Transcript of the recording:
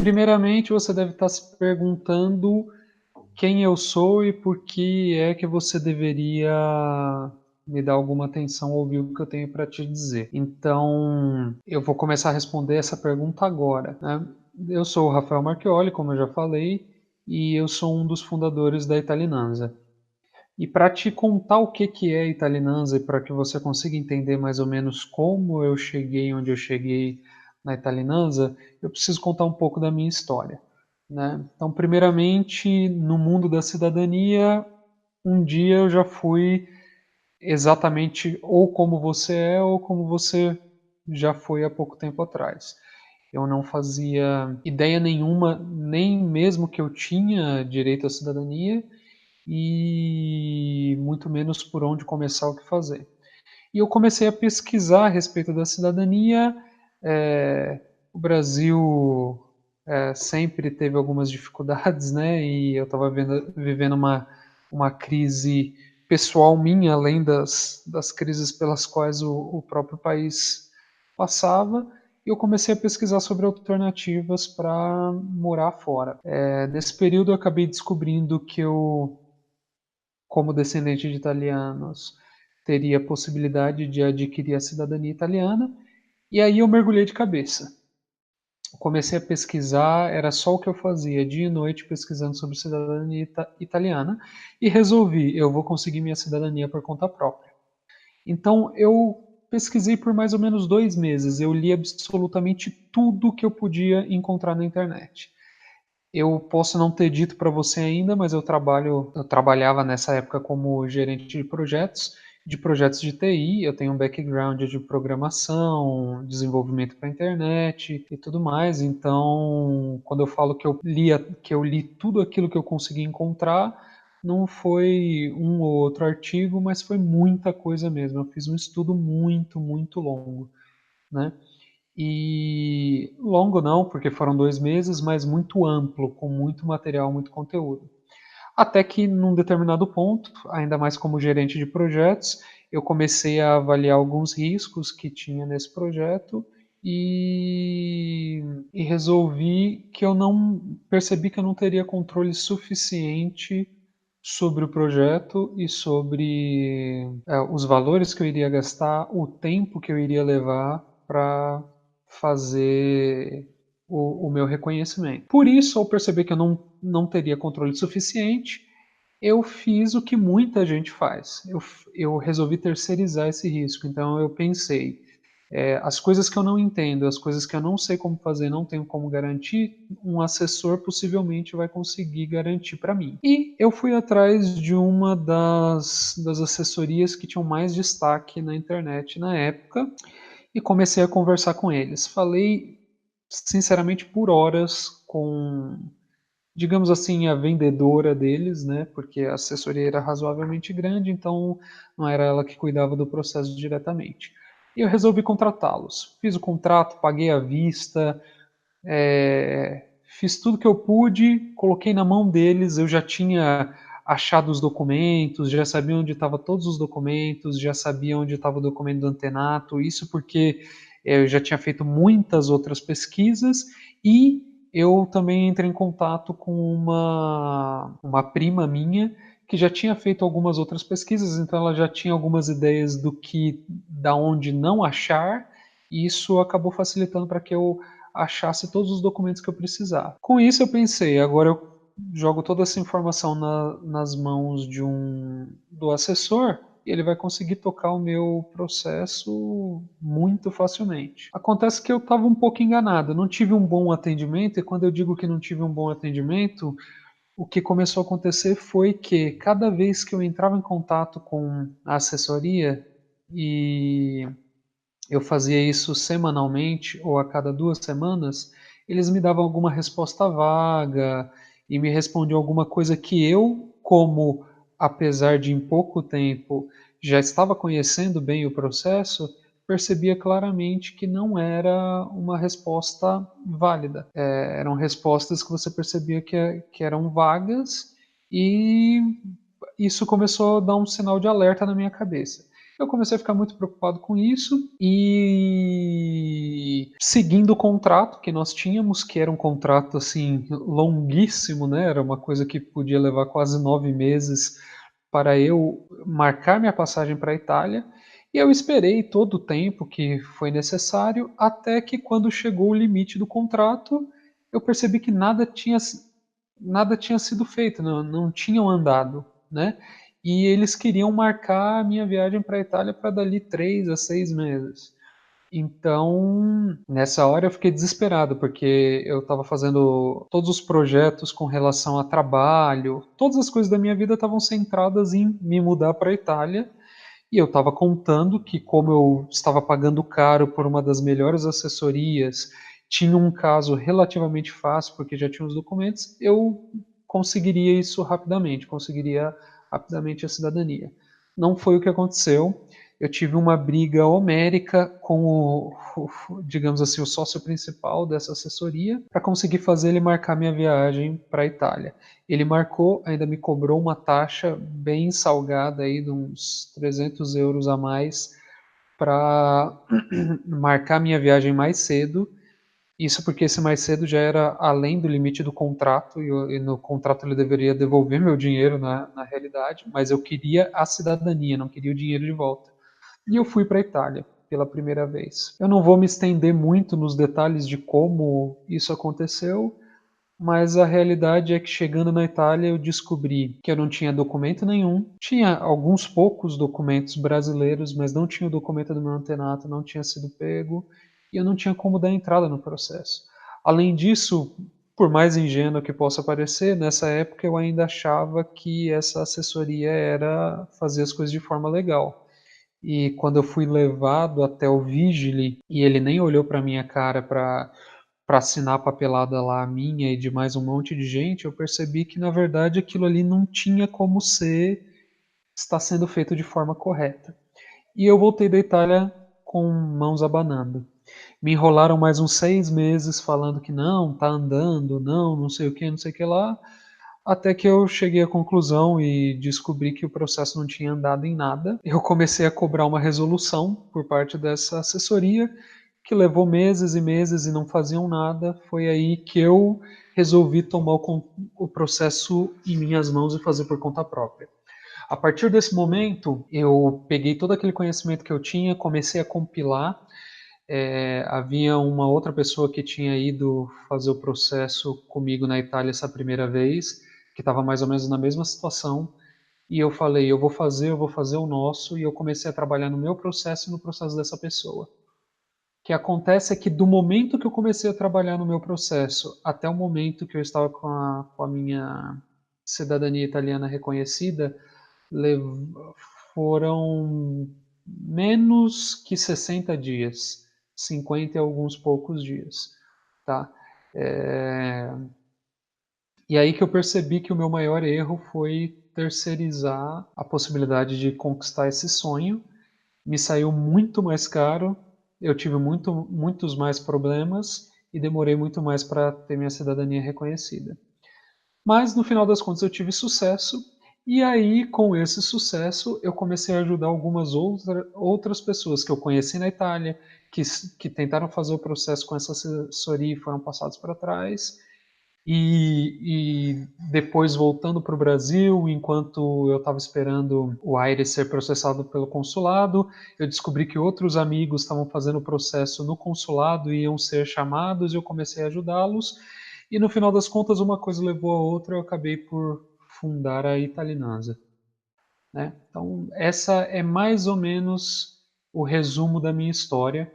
primeiramente você deve estar se perguntando quem eu sou e por que é que você deveria me dar alguma atenção ou ouvir o que eu tenho para te dizer. Então, eu vou começar a responder essa pergunta agora, né? Eu sou o Rafael Marchioli, como eu já falei, e eu sou um dos fundadores da Italinanza. E para te contar o que é Italinanza e para que você consiga entender mais ou menos como eu cheguei onde eu cheguei na Italinanza, eu preciso contar um pouco da minha história, né? Então, primeiramente, no mundo da cidadania, um dia eu já fui exatamente ou como você é ou como você já foi há pouco tempo atrás. Eu não fazia ideia nenhuma, nem mesmo que eu tinha direito à cidadania, e muito menos por onde começar o que fazer. E eu comecei a pesquisar a respeito da cidadania. O Brasil sempre teve algumas dificuldades, né? E eu estava vivendo uma crise pessoal minha, além das crises pelas quais o próprio país passava. E eu comecei a pesquisar sobre alternativas para morar fora. Nesse período eu acabei descobrindo que eu, como descendente de italianos, teria a possibilidade de adquirir a cidadania italiana, e aí eu mergulhei de cabeça. Comecei a pesquisar, era só o que eu fazia, dia e noite pesquisando sobre cidadania italiana, e resolvi, eu vou conseguir minha cidadania por conta própria. Então eu pesquisei por mais ou menos 2 meses, eu li absolutamente tudo que eu podia encontrar na internet. Eu posso não ter dito para você ainda, mas eu trabalhava nessa época como gerente de projetos de TI. Eu tenho um background de programação, desenvolvimento para internet e tudo mais. Então, quando eu falo que eu li tudo aquilo que eu consegui encontrar, não foi um ou outro artigo, mas foi muita coisa mesmo. Eu fiz um estudo muito, muito longo, né? E longo não, porque foram 2 meses, mas muito amplo, com muito material, muito conteúdo. Até que, num determinado ponto, ainda mais como gerente de projetos, eu comecei a avaliar alguns riscos que tinha nesse projeto e resolvi que eu não percebi que eu não teria controle suficiente sobre o projeto e sobre os valores que eu iria gastar, o tempo que eu iria levar para fazer o meu reconhecimento. Por isso, ao perceber que eu não teria controle suficiente, eu fiz o que muita gente faz. Eu resolvi terceirizar esse risco. Então, eu pensei, as coisas que eu não entendo, as coisas que eu não sei como fazer, não tenho como garantir, um assessor possivelmente vai conseguir garantir para mim. E eu fui atrás de uma das assessorias que tinham mais destaque na internet na época e comecei a conversar com eles. Falei, sinceramente, por horas com, digamos assim, a vendedora deles, né? Porque a assessoria era razoavelmente grande, então não era ela que cuidava do processo diretamente. E eu resolvi contratá-los. Fiz o contrato, paguei à vista, fiz tudo que eu pude, coloquei na mão deles. Eu já tinha achado os documentos, já sabia onde estavam todos os documentos, já sabia onde estava o documento do antenato. Isso porque eu já tinha feito muitas outras pesquisas e eu também entrei em contato com uma prima minha que já tinha feito algumas outras pesquisas, então ela já tinha algumas ideias da onde não achar, e isso acabou facilitando para que eu achasse todos os documentos que eu precisava. Com isso eu pensei, agora eu jogo toda essa informação nas mãos do assessor e ele vai conseguir tocar o meu processo muito facilmente. Acontece que eu estava um pouco enganado, eu não tive um bom atendimento, e quando eu digo que não tive um bom atendimento, o que começou a acontecer foi que cada vez que eu entrava em contato com a assessoria, e eu fazia isso semanalmente ou a cada 2 semanas, eles me davam alguma resposta vaga e me respondiam alguma coisa que eu, como apesar de em pouco tempo já estava conhecendo bem o processo, percebia claramente que não era uma resposta válida. Eram respostas que você percebia que eram vagas, e isso começou a dar um sinal de alerta na minha cabeça. Eu comecei a ficar muito preocupado com isso que, seguindo o contrato que nós tínhamos, que era um contrato assim longuíssimo, né? Era uma coisa que podia levar quase 9 meses para eu marcar minha passagem para a Itália. E eu esperei todo o tempo que foi necessário, até que quando chegou o limite do contrato, eu percebi que nada tinha sido feito, não tinham andado, né? E eles queriam marcar a minha viagem para a Itália para dali 3 a 6 meses. Então, nessa hora eu fiquei desesperado, porque eu estava fazendo todos os projetos com relação a trabalho, todas as coisas da minha vida estavam centradas em me mudar para a Itália, e eu estava contando que, como eu estava pagando caro por uma das melhores assessorias, tinha um caso relativamente fácil, porque já tinha os documentos, eu conseguiria isso rapidamente, conseguiria rapidamente a cidadania. Não foi o que aconteceu. Eu tive uma briga homérica com digamos assim, o sócio principal dessa assessoria para conseguir fazer ele marcar minha viagem para a Itália. Ele marcou, ainda me cobrou uma taxa bem salgada aí de uns 300 euros a mais para marcar minha viagem mais cedo. Isso porque esse mais cedo já era além do limite do contrato, e no contrato ele deveria devolver meu dinheiro na realidade, mas eu queria a cidadania, não queria o dinheiro de volta. E eu fui para a Itália pela primeira vez. Eu não vou me estender muito nos detalhes de como isso aconteceu, mas a realidade é que, chegando na Itália, eu descobri que eu não tinha documento nenhum. Tinha alguns poucos documentos brasileiros, mas não tinha o documento do meu antenato, não tinha sido pego, e eu não tinha como dar entrada no processo. Além disso, por mais ingênuo que possa parecer, nessa época eu ainda achava que essa assessoria era fazer as coisas de forma legal. E quando eu fui levado até o Vigile, e ele nem olhou para minha cara para assinar a papelada lá, minha e de mais um monte de gente, eu percebi que na verdade aquilo ali não tinha como estar sendo feito de forma correta. E eu voltei da Itália com mãos abanando. Me enrolaram mais uns 6 meses falando que não, tá andando, não sei o que, não sei o que lá, até que eu cheguei à conclusão e descobri que o processo não tinha andado em nada. Eu comecei a cobrar uma resolução por parte dessa assessoria, que levou meses e meses e não faziam nada. Foi aí que eu resolvi tomar o processo em minhas mãos e fazer por conta própria. A partir desse momento, eu peguei todo aquele conhecimento que eu tinha, comecei a compilar. Havia uma outra pessoa que tinha ido fazer o processo comigo na Itália essa primeira vez, que estava mais ou menos na mesma situação, e eu falei, eu vou fazer o nosso, e eu comecei a trabalhar no meu processo e no processo dessa pessoa. O que acontece é que, do momento que eu comecei a trabalhar no meu processo até o momento que eu estava com a minha cidadania italiana reconhecida, lev- foram menos que 60 dias, 50 e alguns poucos dias, tá? É, E aí que eu percebi que o meu maior erro foi terceirizar a possibilidade de conquistar esse sonho. Me saiu muito mais caro, eu tive muitos mais problemas e demorei muito mais para ter minha cidadania reconhecida. Mas no final das contas eu tive sucesso, e aí com esse sucesso eu comecei a ajudar algumas outras pessoas que eu conheci na Itália, que tentaram fazer o processo com essa assessoria e foram passados para trás. E depois, voltando para o Brasil, enquanto eu estava esperando o Aires ser processado pelo consulado, eu descobri que outros amigos estavam fazendo o processo no consulado e iam ser chamados, e eu comecei a ajudá-los. E no final das contas, uma coisa levou a outra, eu acabei por fundar a Italinasa, né? Então, essa é mais ou menos o resumo da minha história.